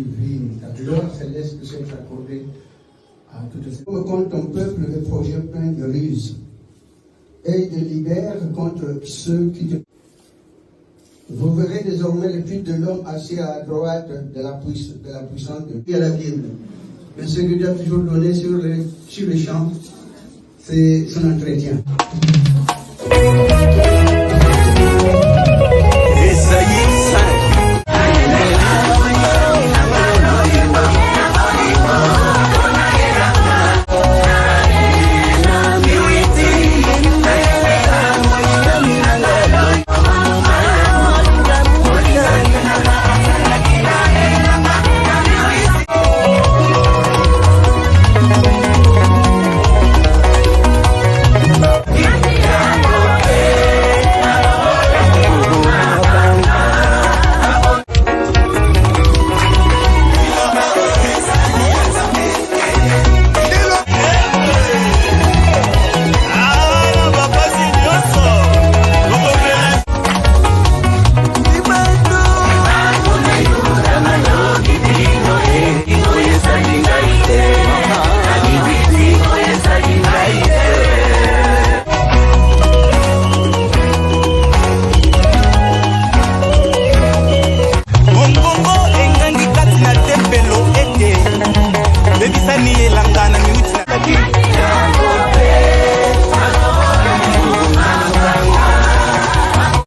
divine, ta gloire céleste puisse être accordée à toutes ces... Contre ton peuple, le projet plein de ruses, et te libère contre ceux qui te... Vous verrez désormais le Fils de l'homme assis à droite de la puissance de Dieu. À la Bible. Mais ce que Dieu a toujours donné sur les champs, c'est son entretien.